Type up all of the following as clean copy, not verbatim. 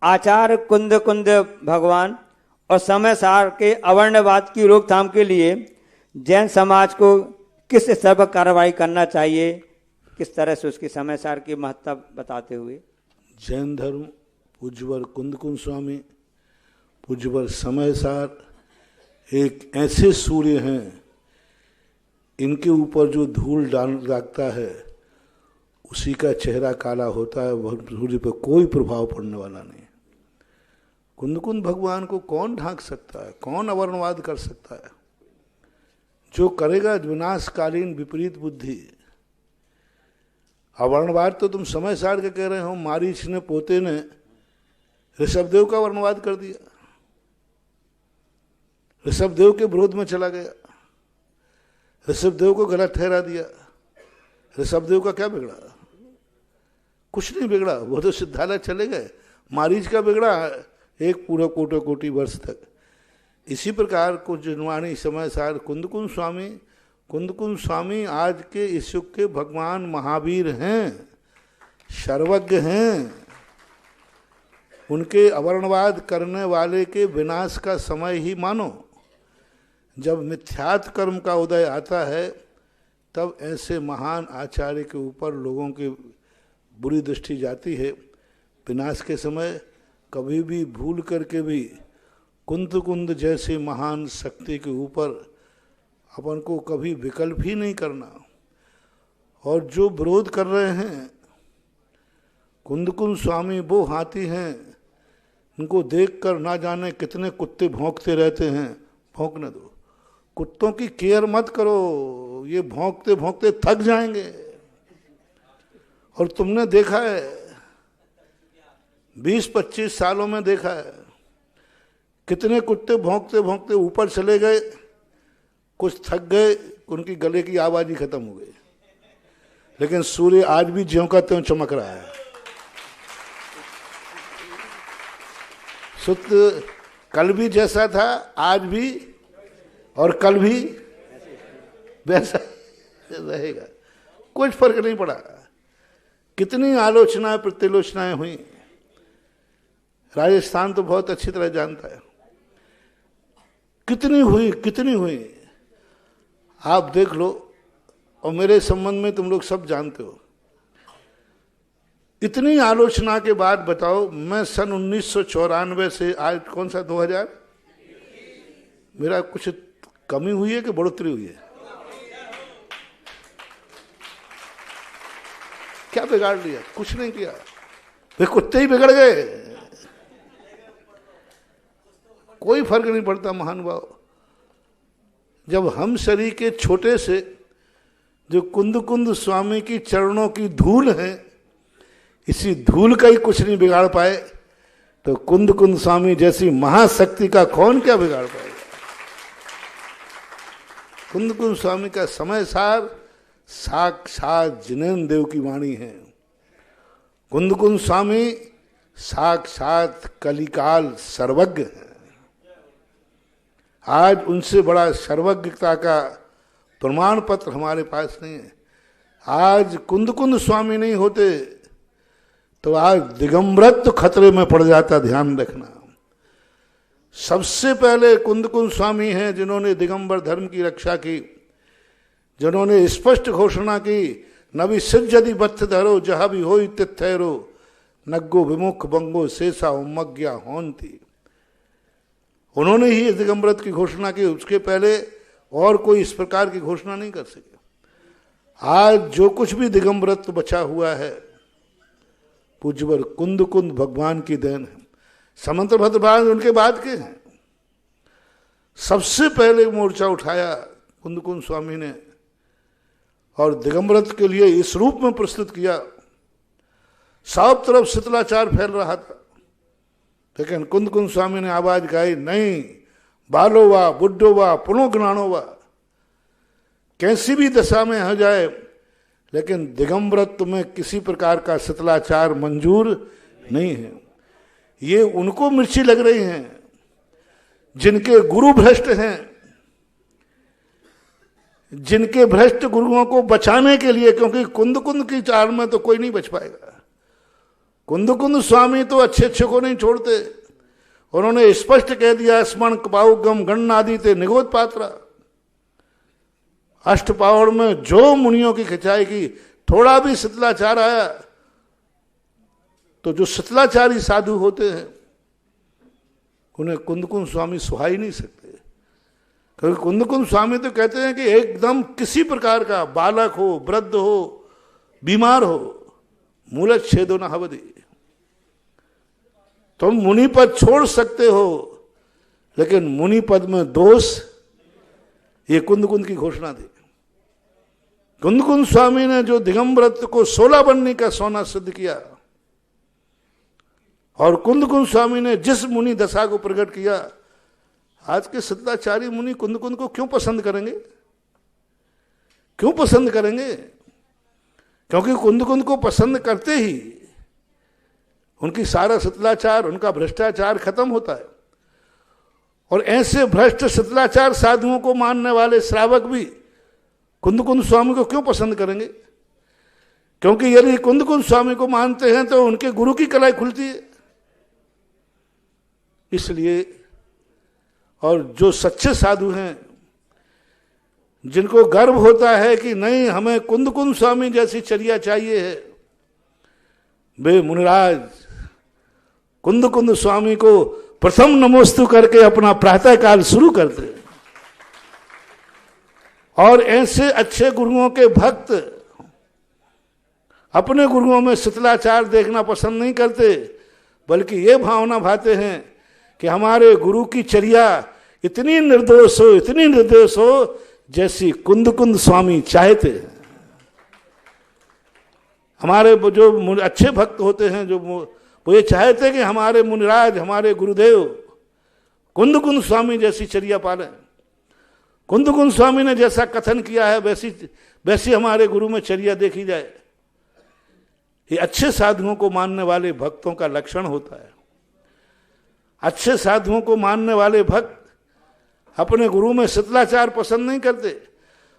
आचार्य कुंद कुंद भगवान और समय सार के अवर्णवाद की रोकथाम के लिए जैन समाज को किस स्तर पर कार्रवाई करना चाहिए, किस तरह से उसकी समय सार की महत्ता बताते हुए। जैन धर्म पूज्यवर कुंद कुंद स्वामी, पूज्यवर समय सार एक ऐसे सूर्य हैं, इनके ऊपर जो धूल डाल लगता है उसी का चेहरा काला होता है, वह सूर्य पर कोई प्रभाव पड़ने वाला नहीं। कुंद कुंद भगवान को कौन ढांक सकता है, कौन अवर्णवाद कर सकता है? जो करेगा विनाशकालीन विपरीत बुद्धि। अवर्णवाद तो तुम समय सार के कह रहे हो, मारीच ने पोते ने ऋषभदेव का वर्णवाद कर दिया, ऋषभदेव के विरोध में चला गया, ऋषभदेव को गलत ठहरा दिया। ऋषभदेव का क्या बिगड़ा? कुछ नहीं बिगड़ा, वो तो सिद्धालय चले गए। मारीच का बिगड़ा एक पूरा कोटि वर्ष तक। इसी प्रकार को जनवाणी समय सार कुंद कुंद स्वामी आज के इस युग के भगवान महावीर हैं, सर्वज्ञ हैं। उनके अवर्णवाद करने वाले के विनाश का समय ही मानो। जब मिथ्यात कर्म का उदय आता है तब ऐसे महान आचार्य के ऊपर लोगों की बुरी दृष्टि जाती है। विनाश के समय कभी भी भूल करके भी कुंद जैसे महान शक्ति के ऊपर अपन को कभी विकल्प ही नहीं करना। और जो विरोध कर रहे हैं, कुंद स्वामी वो हाथी हैं, इनको देखकर ना जाने कितने कुत्ते भौंकते रहते हैं। भौंकने दो, कुत्तों की केयर मत करो, ये भौंकते भौंकते थक जाएंगे। और तुमने देखा है 20-25 सालों में देखा है कितने कुत्ते भौंकते भौंकते ऊपर चले गए, कुछ थक गए, उनकी गले की आवाज ही खत्म हो गई। लेकिन सूर्य आज भी ज्यों का त्यों चमक रहा है। सूत्र कल भी जैसा था, आज भी और कल भी वैसा रहेगा, कुछ फर्क नहीं पड़ा। कितनी आलोचनाएं प्रतिलोचनाएं हुई, राजस्थान तो बहुत अच्छी तरह जानता है, कितनी हुई आप देख लो। और मेरे संबंध में तुम लोग सब जानते हो। इतनी आलोचना के बाद बताओ, मैं सन 1994 से आज कौन सा 2000, मेरा कुछ कमी हुई है कि बढ़ोतरी हुई है? क्या बिगाड़ लिया? कुछ नहीं किया, वे कुत्ते ही बिगड़ गए। कोई फर्क नहीं पड़ता महानुभाव। जब हम शरीर के छोटे से जो कुंद स्वामी की चरणों की धूल है, इसी धूल का ही कुछ नहीं बिगाड़ पाए, तो कुंद स्वामी जैसी महाशक्ति का कौन क्या बिगाड़ पाएगा? कुंद स्वामी का समय सार साक्षात जिनेन्द्र देव की वाणी है। कुंद स्वामी साक्षात कलिकाल सर्वज्ञ है। आज उनसे बड़ा सर्वज्ञता का प्रमाण पत्र हमारे पास नहीं है। आज कुंद स्वामी नहीं होते तो आज दिगंबरत्व खतरे में पड़ जाता, ध्यान रखना। सबसे पहले कुंद स्वामी हैं जिन्होंने दिगंबर धर्म की रक्षा की, जिन्होंने स्पष्ट घोषणा की, नबी सिद्धि बत्थ धरो जहा भी हो तिथैरो नग्गो विमुख बंगो शेषा उमज्ञा होंती। उन्होंने ही दिगंबरत्व की घोषणा की, उसके पहले और कोई इस प्रकार की घोषणा नहीं कर सके। आज जो कुछ भी दिगंबरत्व बचा हुआ है, पूज्यवर कुंद भगवान की देन है। समंत भद्रभाग उनके बाद के हैं। सबसे पहले मोर्चा उठाया कुंद स्वामी ने और दिगंबरत्व के लिए इस रूप में प्रस्तुत किया। सब तरफ शीतलाचार फैल रहा था, लेकिन कुंद स्वामी ने आवाज गाई, नहीं, बालो वा बुड्ढो वा पुनोज्ञानो वा, कैसी भी दशा में हो जाए, लेकिन दिगंबरत्व में किसी प्रकार का शीतलाचार मंजूर नहीं है। ये उनको मिर्ची लग रही हैं जिनके गुरु भ्रष्ट हैं, जिनके भ्रष्ट गुरुओं को बचाने के लिए, क्योंकि कुंद की चाल में तो कोई नहीं बच पाएगा। कुंद स्वामी तो अच्छे अच्छे को नहीं छोड़ते, उन्होंने स्पष्ट कह दिया स्मरण पाउगम गण आदि ते निगोद पात्रा। अष्टपावड़ में जो मुनियों की खिंचाई की, थोड़ा भी शिथिलाचार आया तो जो शिथिलाचारी साधु होते हैं उन्हें कुंद स्वामी सुहा ही नहीं सकते। क्योंकि कुंद स्वामी तो कहते हैं कि एकदम किसी प्रकार का बालक हो, वृद्ध हो, बीमार हो, मूलत छेदो न हवदी, तुम मुनि पद छोड़ सकते हो, लेकिन मुनि पद में दोष, ये कुंद की घोषणा थी। कुंद स्वामी ने जो दिगंबरत्व को 16 बनने का सोना सिद्ध किया, और कुंद स्वामी ने जिस मुनि दशा को प्रकट किया, आज के सदाचारी मुनि कुंद को क्यों पसंद करेंगे? क्यों पसंद करेंगे? क्योंकि कुंद को पसंद करते ही उनकी सारा शिथिलाचार, उनका भ्रष्टाचार खत्म होता है। और ऐसे भ्रष्ट शिथिलाचार साधुओं को मानने वाले श्रावक भी कुंद स्वामी को क्यों पसंद करेंगे? क्योंकि यदि कुंद स्वामी को मानते हैं तो उनके गुरु की कलाई खुलती है। इसलिए, और जो सच्चे साधु हैं, जिनको गर्व होता है कि नहीं हमें कुंद स्वामी जैसी चर्या चाहिए है, वे मुनिराज कुंद स्वामी को प्रथम नमोस्तु करके अपना प्रातः काल शुरू करते हैं। और ऐसे अच्छे गुरुओं के भक्त अपने गुरुओं में शिथिलाचार देखना पसंद नहीं करते, बल्कि ये भावना भाते हैं कि हमारे गुरु की चर्या इतनी निर्दोष हो, इतनी निर्दोष हो जैसी कुंद स्वामी चाहते हैं। हमारे जो अच्छे भक्त होते हैं, जो वो ये चाहते हैं कि हमारे मुनिराज, हमारे गुरुदेव कुंद स्वामी जैसी चर्या पालें। कुंद स्वामी ने जैसा कथन किया है वैसी हमारे गुरु में चर्या देखी जाए। ये अच्छे साधुओं को मानने वाले भक्तों का लक्षण होता है। अच्छे साधुओं को मानने वाले भक्त अपने गुरु में शिथिलाचार पसंद नहीं करते,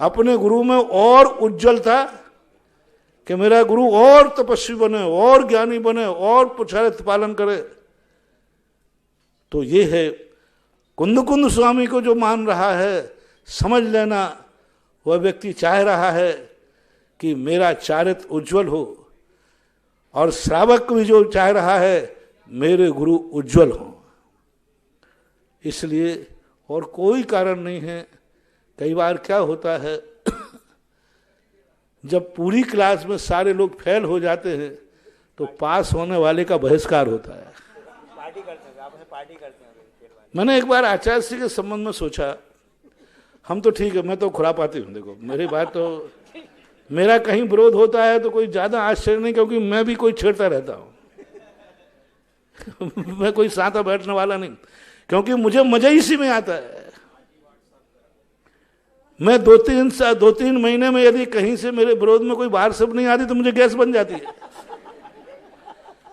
अपने गुरु में और उज्ज्वलता, कि मेरा गुरु और तपस्वी बने, और ज्ञानी बने, और पुरुषार्थ पालन करे। तो ये है कुंद स्वामी को जो मान रहा है, समझ लेना वह व्यक्ति चाह रहा है कि मेरा चारित्र उज्जवल हो, और श्रावक भी जो चाह रहा है मेरे गुरु उज्जवल हो। इसलिए और कोई कारण नहीं है। कई बार क्या होता है, जब पूरी क्लास में सारे लोग फेल हो जाते हैं तो पास होने वाले का बहिष्कार होता है। पार्टी करते हैं, आपस में पार्टी करते हैं। मैंने एक बार आचार्य जी के संबंध में सोचा, हम तो ठीक है, मैं तो खुरापाती हूँ, देखो मेरी बात तो, मेरा कहीं विरोध होता है तो कोई ज्यादा आश्चर्य नहीं, क्योंकि मैं भी कोई छेड़ता रहता हूँ मैं कोई साथ बैठने वाला नहीं, क्योंकि मुझे मजा इसी में आता है। मैं दो तीन महीने में यदि कहीं से मेरे विरोध में कोई बाहर शब्द नहीं आती तो मुझे गैस बन जाती है।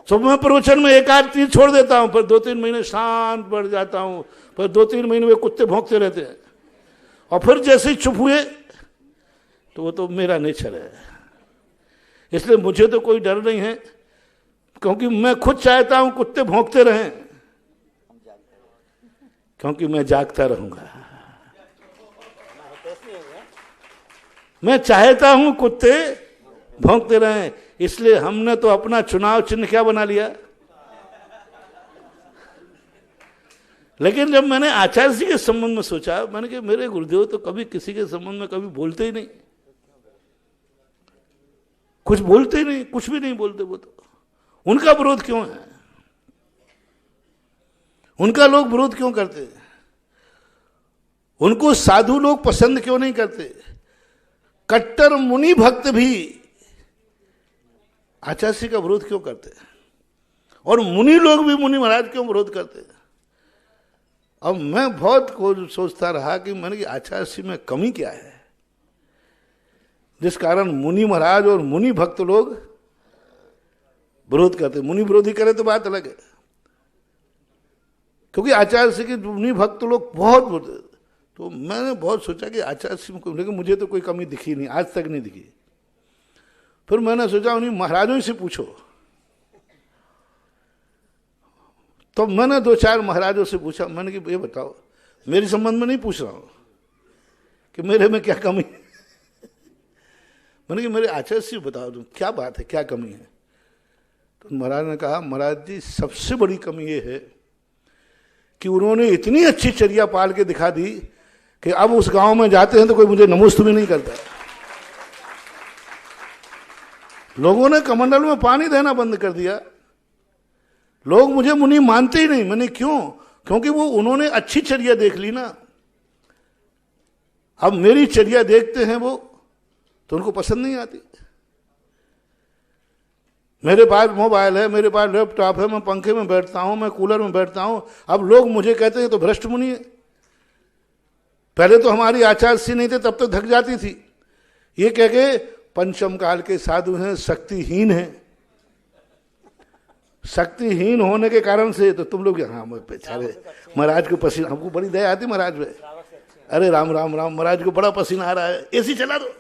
तो मैं प्रवचन में एक आध चीज छोड़ देता हूं, फिर 2-3 महीने शांत बैठ जाता हूं, फिर 2-3 महीने में कुत्ते भौंकते रहते हैं, और फिर जैसे ही चुप हुए तो वो तो मेरा नेचर है। इसलिए मुझे तो कोई डर नहीं है, क्योंकि मैं खुद चाहता हूं कुत्ते भौंकते रहें, क्योंकि मैं जागता रहूंगा। मैं चाहता हूं कुत्ते भौंकते रहें। इसलिए हमने तो अपना चुनाव चिन्ह क्या बना लिया। लेकिन जब मैंने आचार्य जी के संबंध में सोचा, मैंने कहा मेरे गुरुदेव तो कभी किसी के संबंध में कभी बोलते ही नहीं, कुछ बोलते ही नहीं, कुछ भी नहीं बोलते। वो तो उनका विरोध क्यों है? उनका लोग विरोध क्यों करते हैं? उनको साधु लोग पसंद क्यों नहीं करते? कट्टर मुनि भक्त भी आचार्य जी का विरोध क्यों करते हैं? और मुनि लोग भी मुनि महाराज क्यों विरोध करते हैं? अब मैं बहुत सोचता रहा कि मैंने कि आचार्य जी में कमी क्या है जिस कारण मुनि महाराज और मुनि भक्त लोग विरोध करते। मुनि विरोधी करे तो बात अलग है, क्योंकि आचार्य जी के मुनि भक्त लोग बहुत, तो मैंने बहुत सोचा कि आचार्य जी में, लेकिन मुझे तो कोई कमी दिखी नहीं, आज तक नहीं दिखी। फिर मैंने सोचा उन्हीं महाराजों से पूछो, तो मैंने 2-4 महाराजों से पूछा, मैंने कि ये बताओ, मेरे संबंध में नहीं पूछ रहा हूं कि मेरे में क्या कमी है, मैंने कि मेरे आचार्य से बताओ तुम क्या बात है, क्या कमी है। तो महाराज ने कहा, महाराज जी सबसे बड़ी कमी ये है कि उन्होंने इतनी अच्छी चर्या पाल के दिखा दी कि अब उस गांव में जाते हैं तो कोई मुझे नमोस्तु भी नहीं करता। लोगों ने कमंडल में पानी देना बंद कर दिया, लोग मुझे मुनि मानते ही नहीं। मैंने क्यों? क्योंकि वो उन्होंने अच्छी चर्या देख ली ना। अब मेरी चर्या देखते हैं वो तो उनको पसंद नहीं आती। मेरे पास मोबाइल है, मेरे पास लैपटॉप है, मैं पंखे में बैठता हूं, मैं कूलर में बैठता हूं, अब लोग मुझे कहते हैं तो भ्रष्ट मुनि है। पहले तो हमारी आचार्य नहीं थे, तब तो धक जाती थी, ये कह के पंचम काल के साधु हैं, शक्तिहीन हैं। शक्तिहीन होने के कारण से तो तुम लोग, हाँ बेचारे महाराज को पसीना, हमको बड़ी दया आती महाराज पे, अरे राम राम राम, महाराज को बड़ा पसीना आ रहा है, एसी चला दो।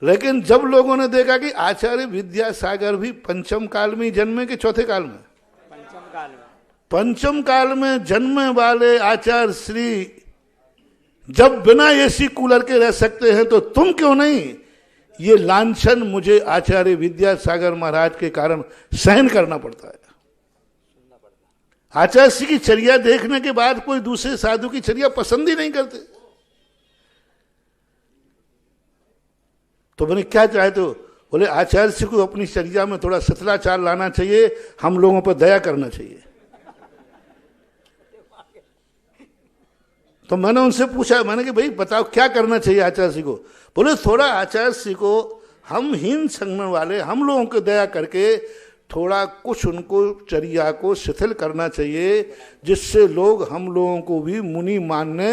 लेकिन जब लोगों ने देखा कि आचार्य विद्यासागर भी पंचम काल में जन्मे के चौथे काल में, पंचम काल में जन्मे वाले आचार्य श्री जब बिना एसी कूलर के रह सकते हैं तो तुम क्यों नहीं, ये लांछन मुझे आचार्य विद्यासागर महाराज के कारण सहन करना पड़ता है। आचार्य श्री की चर्या देखने के बाद कोई दूसरे साधु की चर्या पसंद ही नहीं करते। तो मैंने क्या चाहे, तो बोले आचार्य श्री को अपनी चर्या में थोड़ा सतलाचार लाना चाहिए, हम लोगों पर दया करना चाहिए। तो मैंने उनसे पूछा, मैंने कि भाई बताओ क्या करना चाहिए आचार्य श्री को। बोले थोड़ा आचार्य श्री को हम हीन समझने वाले हम लोगों को दया करके थोड़ा कुछ उनको चर्या को शिथिल करना चाहिए, जिससे लोग हम लोगों को भी मुनि मानने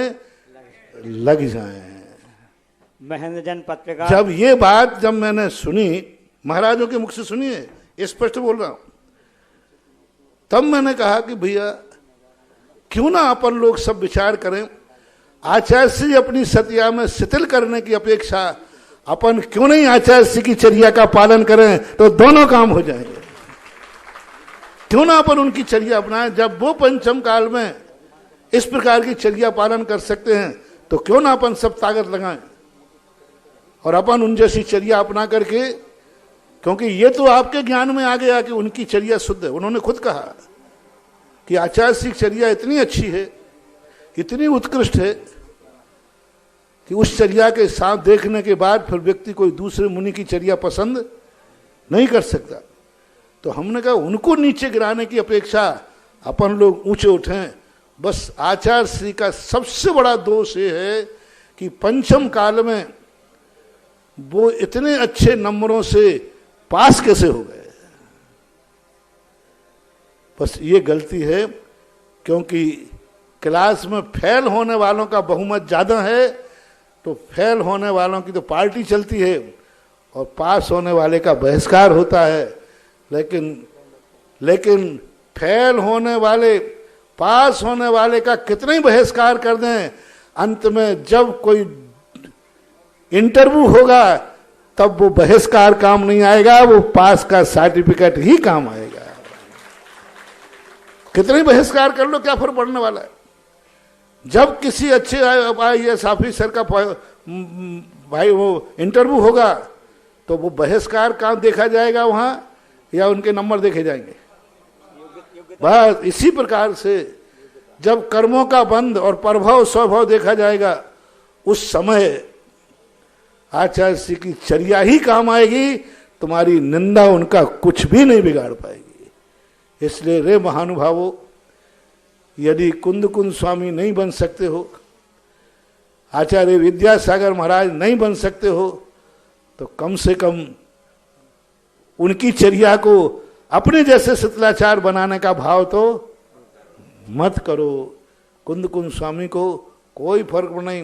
लग जाएं। महेंद्र जन पत्रिका। जब ये बात जब मैंने सुनी, महाराजों के मुख से सुनी है, स्पष्ट बोल रहा हूं, तब मैंने कहा कि भैया क्यों ना अपन लोग सब विचार करें, आचार्य श्री अपनी सत्या में शिथिल करने की अपेक्षा अपन क्यों नहीं आचार्य श्री की चर्या का पालन करें, तो दोनों काम हो जाएंगे। क्यों ना अपन उनकी चर्या अपनाएं, जब वो पंचम काल में इस प्रकार की चर्या पालन कर सकते हैं तो क्यों ना अपन सब ताकत लगाएं और अपन उन जैसी चर्या अपना करके, क्योंकि ये तो आपके ज्ञान में आ गया कि उनकी चर्या शुद्ध है। उन्होंने खुद कहा कि आचार्य श्री की चर्या इतनी अच्छी है, इतनी उत्कृष्ट है कि उस चर्या के साथ देखने के बाद फिर व्यक्ति कोई दूसरे मुनि की चर्या पसंद नहीं कर सकता। तो हमने कहा उनको नीचे गिराने की अपेक्षा अपन लोग ऊंचे उठें। बस आचार्य श्री का सबसे बड़ा दोष ये है कि पंचम काल में वो इतने अच्छे नंबरों से पास कैसे हो गए। बस ये गलती है, क्योंकि क्लास में फेल होने वालों का बहुमत ज्यादा है, तो फेल होने वालों की तो पार्टी चलती है और पास होने वाले का बहिष्कार होता है। लेकिन फेल होने वाले पास होने वाले का कितना ही बहिष्कार कर दें, अंत में जब कोई इंटरव्यू होगा तब वो बहिष्कार काम नहीं आएगा, वो पास का सर्टिफिकेट ही काम आएगा। कितने बहिष्कार कर लो, क्या फर्क पड़ने वाला है। जब किसी अच्छे IAS ऑफिसर का भाई वो इंटरव्यू होगा तो वो बहिष्कार काम देखा जाएगा वहां या उनके नंबर देखे जाएंगे। बस इसी प्रकार से जब कर्मों का बंध और प्रभाव स्वभाव देखा जाएगा, उस समय आचार्य श्री की चर्या ही काम आएगी, तुम्हारी निंदा उनका कुछ भी नहीं बिगाड़ पाएगी। इसलिए रे महानुभावों, यदि कुंद कुंद स्वामी नहीं बन सकते हो, आचार्य विद्यासागर महाराज नहीं बन सकते हो, तो कम से कम उनकी चर्या को अपने जैसे शिथिलाचार बनाने का भाव तो मत करो। कुंद कुंद स्वामी को कोई फर्क नहीं।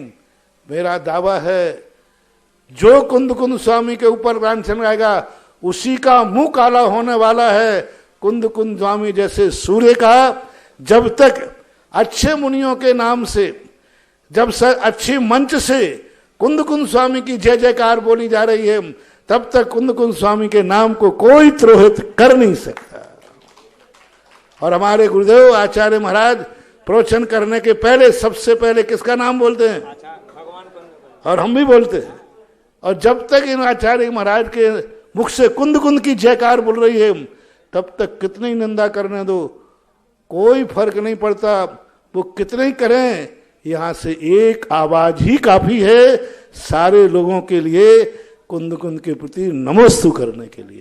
मेरा दावा है, जो कुंद कुंद स्वामी के ऊपर लांछन आएगा उसी का मुंह काला होने वाला है। कुंद कुंद स्वामी जैसे सूर्य का जब तक अच्छे मुनियों के नाम से, जब से अच्छी मंच से कुंद कुंद स्वामी की जय जयकार बोली जा रही है, तब तक कुंद कुंद स्वामी के नाम को कोई द्रोहित कर नहीं सकता। और हमारे गुरुदेव आचार्य महाराज प्रवचन करने के पहले सबसे पहले किसका नाम बोलते हैं? और हम भी बोलते हैं। और जब तक इन आचार्य महाराज के मुख से कुंद कुंद की जयकार बोल रही है, तब तक कितनी निंदा करने दो, कोई फर्क नहीं पड़ता। वो कितने ही करें, यहां से एक आवाज ही काफी है सारे लोगों के लिए कुंद कुंद के प्रति नमोस्तु करने के लिए।